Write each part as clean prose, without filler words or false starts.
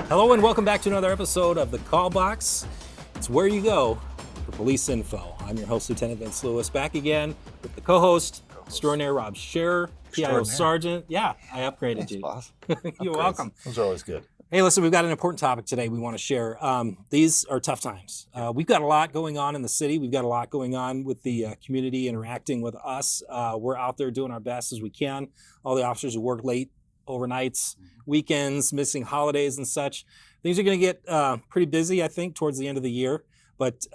Hello and welcome back to another episode of The Call Box. It's where you go for police info. I'm your host, Lieutenant Vince Lewis, back again with the co-host, extraordinary Rob Scherer, PIO Sgt. Yeah, I upgraded you. Boss. You're welcome. Those are always good. Hey, listen, we've got an important topic today we want to share. These are tough times. We've got a lot going on in the city. We've got a lot going on with the community interacting with us. We're out there doing our best as we can. All the officers who work late, overnights, weekends, missing holidays and such. Things are going to get pretty busy, I think, towards the end of the year. But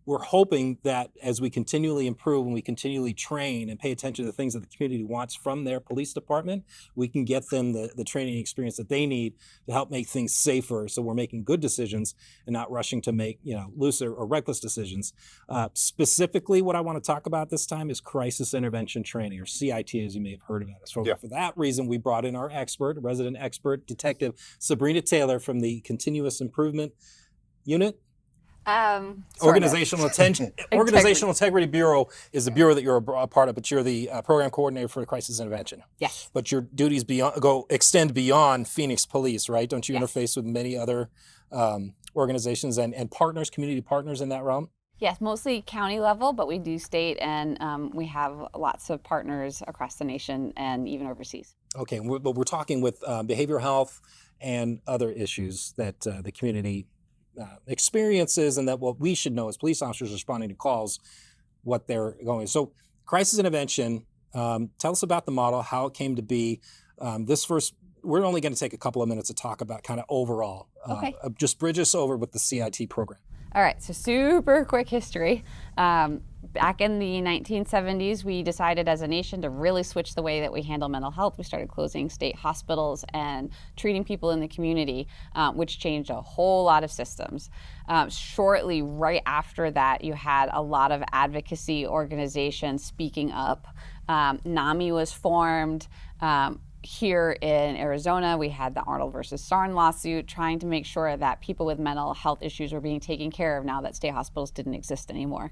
we're hoping that as we continually improve and we continually train and pay attention to the things that the community wants from their police department, we can get them the training experience that they need to help make things safer. So we're making good decisions and not rushing to make loose or reckless decisions. Specifically, what I want to talk about this time is crisis intervention training, or CIT, as you may have heard about it. So for that reason, we brought in our expert, resident expert, Detective Sabrina Taylor from the Continuous Improvement Unit. Organizational Integrity Bureau is the bureau that you're a part of, but you're the program coordinator for crisis intervention. Yes. But your duties extend beyond Phoenix Police, right? Don't you interface with many other organizations and partners, community partners in that realm? Yes, mostly county level, but we do state, and we have lots of partners across the nation and even overseas. Okay, but we're talking with behavioral health and other issues that the community experiences, and that what we should know as police officers responding to calls, what they're going. So crisis intervention, tell us about the model, how it came to be. We're only going to take a couple of minutes to talk about kind of overall. Okay. Just bridge us over with the CIT program. All right, so super quick history. Back in the 1970s, we decided as a nation to really switch the way that we handle mental health. We started closing state hospitals and treating people in the community, which changed a whole lot of systems. Shortly, right after that, you had a lot of advocacy organizations speaking up. NAMI was formed. Here in Arizona, we had the Arnold versus Sarn lawsuit trying to make sure that people with mental health issues were being taken care of now that state hospitals didn't exist anymore.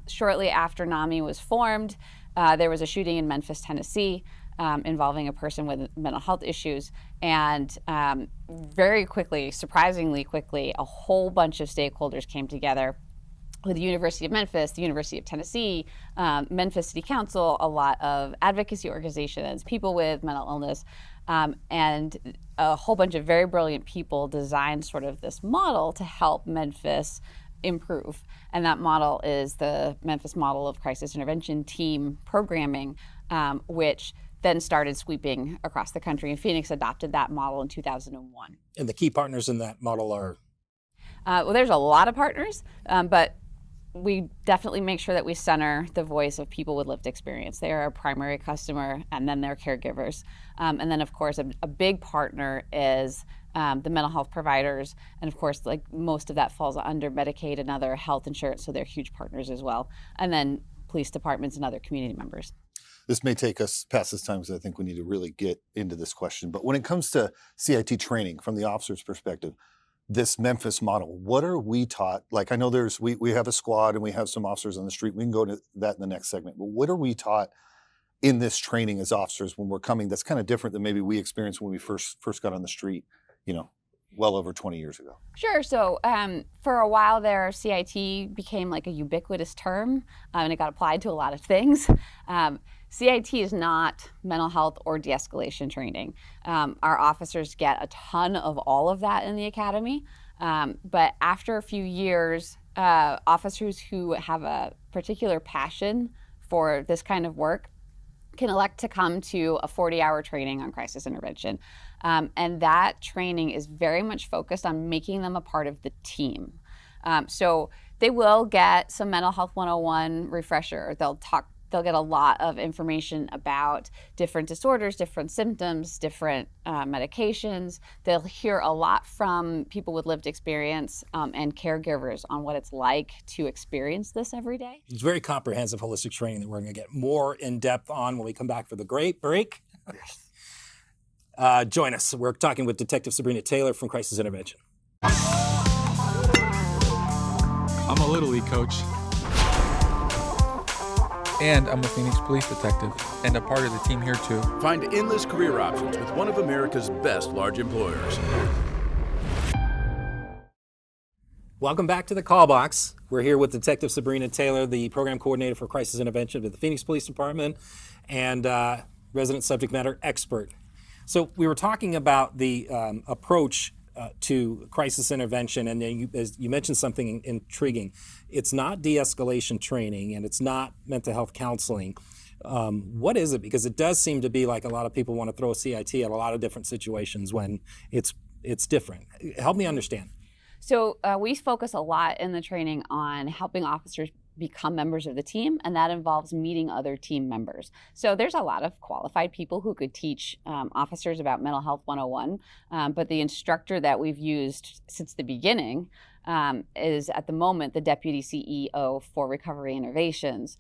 Shortly after NAMI was formed, there was a shooting in Memphis, Tennessee, involving a person with mental health issues. And very quickly, surprisingly quickly, a whole bunch of stakeholders came together with the University of Memphis, the University of Tennessee, Memphis City Council, a lot of advocacy organizations, people with mental illness, and a whole bunch of very brilliant people designed sort of this model to help Memphis improve. And that model is the Memphis model of crisis intervention team programming, which then started sweeping across the country. And Phoenix adopted that model in 2001. And the key partners in that model are? Well, there's a lot of partners, but we definitely make sure that we center the voice of people with lived experience. They are our primary customer, and then their caregivers. And then, of course, a big partner is the mental health providers. And, of course, like most of that falls under Medicaid and other health insurance, so they're huge partners as well. And then police departments and other community members. This may take us past this time because I think we need to really get into this question. But when it comes to CIT training from the officer's perspective, this Memphis model, what are we taught? Like, I know we have a squad and we have some officers on the street. We can go to that in the next segment. But what are we taught in this training as officers when we're coming that's kind of different than maybe we experienced when we first got on the street, well over 20 years ago? Sure. So for a while there, CIT became like a ubiquitous term, and it got applied to a lot of things. CIT is not mental health or de-escalation training. Our officers get a ton of all of that in the academy. But after a few years, officers who have a particular passion for this kind of work can elect to come to a 40-hour training on crisis intervention. And that training is very much focused on making them a part of the team. So they will get some mental health 101 refresher. They'll get a lot of information about different disorders, different symptoms, different medications. They'll hear a lot from people with lived experience and caregivers on what it's like to experience this every day. It's very comprehensive, holistic training that we're going to get more in depth on when we come back for the great break. Join us. We're talking with Detective Sabrina Taylor from Crisis Intervention. I'm a Little League coach. And I'm a Phoenix police detective and a part of the team here too. Find endless career options with one of America's best large employers. Welcome back to the call box. We're here with Detective Sabrina Taylor, the program coordinator for crisis intervention with the Phoenix Police Department and resident subject matter expert. So we were talking about the approach to crisis intervention, and then as you mentioned something intriguing. It's not de-escalation training, and it's not mental health counseling. What is it? Because it does seem to be like a lot of people want to throw a CIT at a lot of different situations when it's different. Help me understand. So we focus a lot in the training on helping officers become members of the team, and that involves meeting other team members. So there's a lot of qualified people who could teach officers about mental health 101, but the instructor that we've used since the beginning is at the moment the Deputy CEO for Recovery Innovations,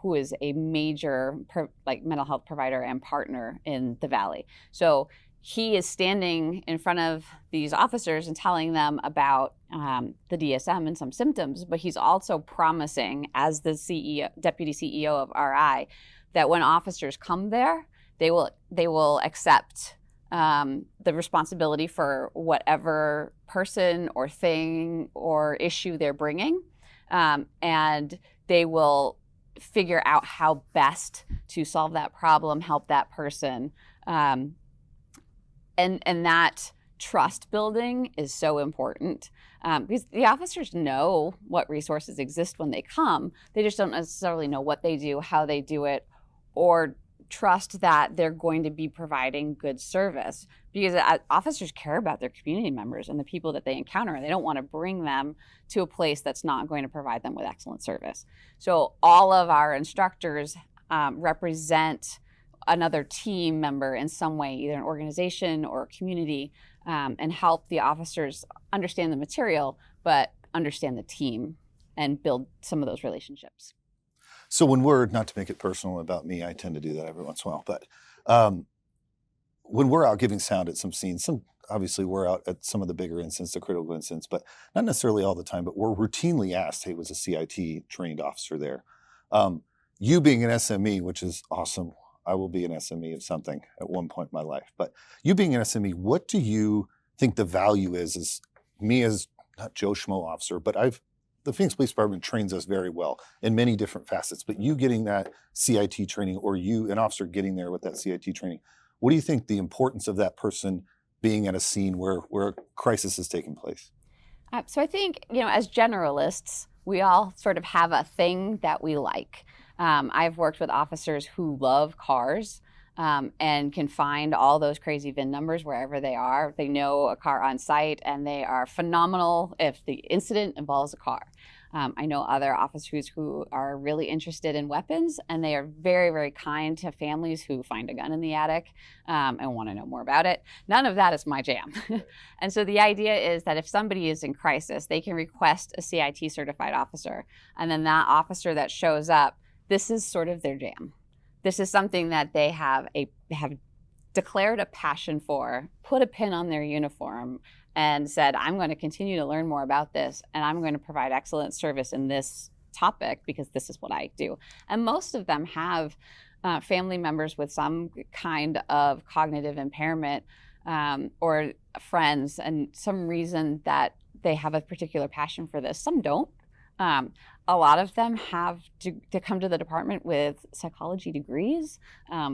who is a major mental health provider and partner in the Valley. So he is standing in front of these officers and telling them about the DSM and some symptoms, but he's also promising, as the Deputy CEO of RI, that when officers come there, they will accept the responsibility for whatever person or thing or issue they're bringing, and they will figure out how best to solve that problem, help that person. And that trust building is so important because the officers know what resources exist when they come. They just don't necessarily know what they do, how they do it, or trust that they're going to be providing good service, because officers care about their community members and the people that they encounter, and they don't want to bring them to a place that's not going to provide them with excellent service. So all of our instructors represent another team member in some way, either an organization or a community, and help the officers understand the material, but understand the team and build some of those relationships. So when we're, not to make it personal about me, I tend to do that every once in a while, but when we're out giving sound at some scenes, obviously we're out at some of the bigger incidents, the critical incidents, but not necessarily all the time, but we're routinely asked, hey, was a CIT trained officer there? You being an SME, which is awesome. I will be an SME of something at one point in my life. But you being an SME, what do you think the value is? As me as not Joe Schmo officer, but the Phoenix Police Department trains us very well in many different facets. But you getting that CIT training, or you, an officer, getting there with that CIT training, what do you think the importance of that person being at a scene where a crisis is taking place? So I think, as generalists, we all sort of have a thing that we like. I've worked with officers who love cars and can find all those crazy VIN numbers wherever they are. They know a car on site, and they are phenomenal if the incident involves a car. I know other officers who are really interested in weapons, and they are very, very kind to families who find a gun in the attic and want to know more about it. None of that is my jam. And so the idea is that if somebody is in crisis, they can request a CIT certified officer, and then that officer that shows up, this is sort of their jam. This is something that they have declared a passion for, put a pin on their uniform, and said, I'm going to continue to learn more about this, and I'm going to provide excellent service in this topic because this is what I do. And most of them have family members with some kind of cognitive impairment or friends, and some reason that they have a particular passion for this. Some don't. A lot of them have to come to the department with psychology degrees,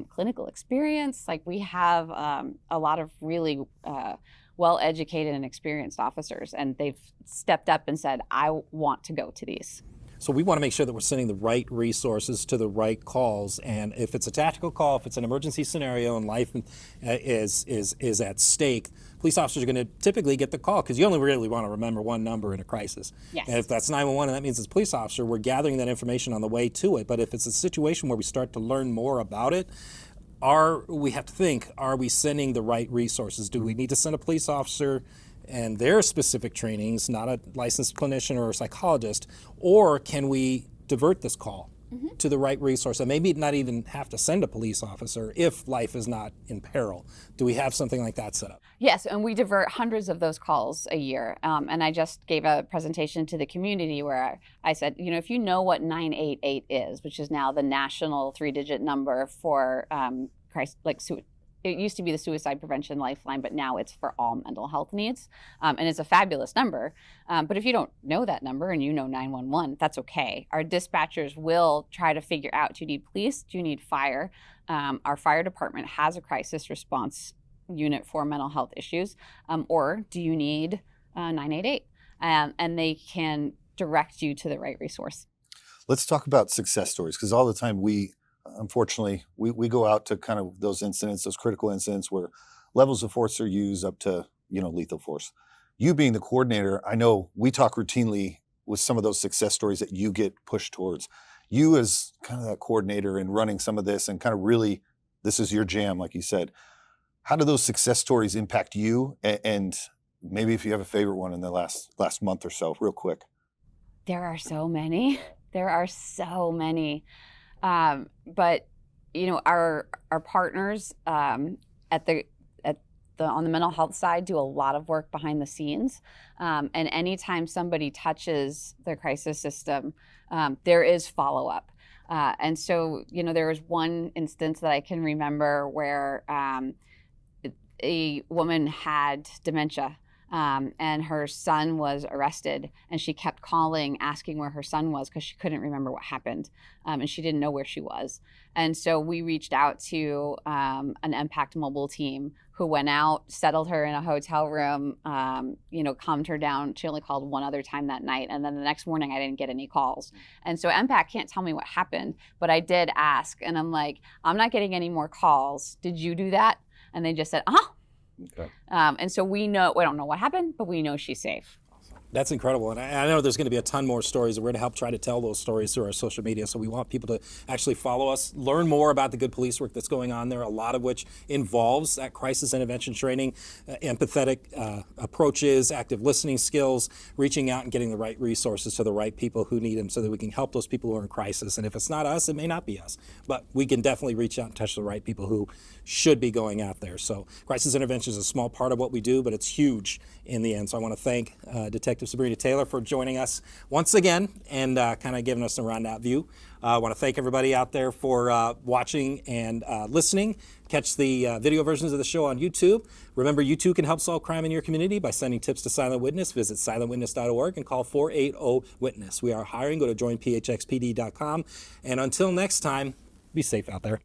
clinical experience. Like, we have a lot of really well-educated and experienced officers, and they've stepped up and said, I want to go to these. So we want to make sure that we're sending the right resources to the right calls. And if it's a tactical call, if it's an emergency scenario and life is at stake, police officers are going to typically get the call, because you only really want to remember one number in a crisis. Yes. And if that's 911 and that means it's a police officer, we're gathering that information on the way to it. But if it's a situation where we start to learn more about it, we have to think, are we sending the right resources? Do we need to send a police officer and their specific trainings, not a licensed clinician or a psychologist, or can we divert this call to the right resource and maybe not even have to send a police officer if life is not in peril? Do we have something like that set up? Yes, and we divert hundreds of those calls a year. And I just gave a presentation to the community where I said, if you know what 988 is, which is now the national 3-digit number for it used to be the suicide prevention lifeline, but now it's for all mental health needs. And it's a fabulous number. But if you don't know that number and you know 911, that's okay. Our dispatchers will try to figure out, do you need police? Do you need fire? Our fire department has a crisis response unit for mental health issues. Or do you need 988? And they can direct you to the right resource. Let's talk about success stories, because all the time unfortunately, we go out to kind of those incidents, those critical incidents where levels of force are used up to, lethal force. You being the coordinator, I know we talk routinely with some of those success stories that you get pushed towards. You as kind of that coordinator and running some of this and kind of really, this is your jam, like you said. How do those success stories impact you? And maybe if you have a favorite one in the last month or so, real quick. There are so many. There are so many. But our partners on the mental health side do a lot of work behind the scenes. And anytime somebody touches the crisis system, there is follow-up. And so, there was one instance that I can remember where a woman had dementia. And her son was arrested, and she kept calling, asking where her son was because she couldn't remember what happened, and she didn't know where she was. And so we reached out to an MPACT mobile team who went out, settled her in a hotel room, calmed her down. She only called one other time that night, and then the next morning I didn't get any calls. And so MPACT can't tell me what happened, but I did ask, and I'm like, I'm not getting any more calls. Did you do that? And they just said, Okay. And so we don't know what happened, but we know she's safe. That's incredible. And I know there's going to be a ton more stories, and we're going to help try to tell those stories through our social media. So we want people to actually follow us, learn more about the good police work that's going on there, a lot of which involves that crisis intervention training, empathetic approaches, active listening skills, reaching out and getting the right resources to the right people who need them so that we can help those people who are in crisis. And if it's not us, it may not be us. But we can definitely reach out and touch the right people who should be going out there. So crisis intervention is a small part of what we do, but it's huge in the end. So I want to thank Detective Sabrina Taylor for joining us once again and kind of giving us a round-out view. I want to thank everybody out there for watching and listening. Catch the video versions of the show on YouTube. Remember, you too can help solve crime in your community by sending tips to Silent Witness. Visit silentwitness.org and call 480-WITNESS. We are hiring. Go to joinphxpd.com. And until next time, be safe out there.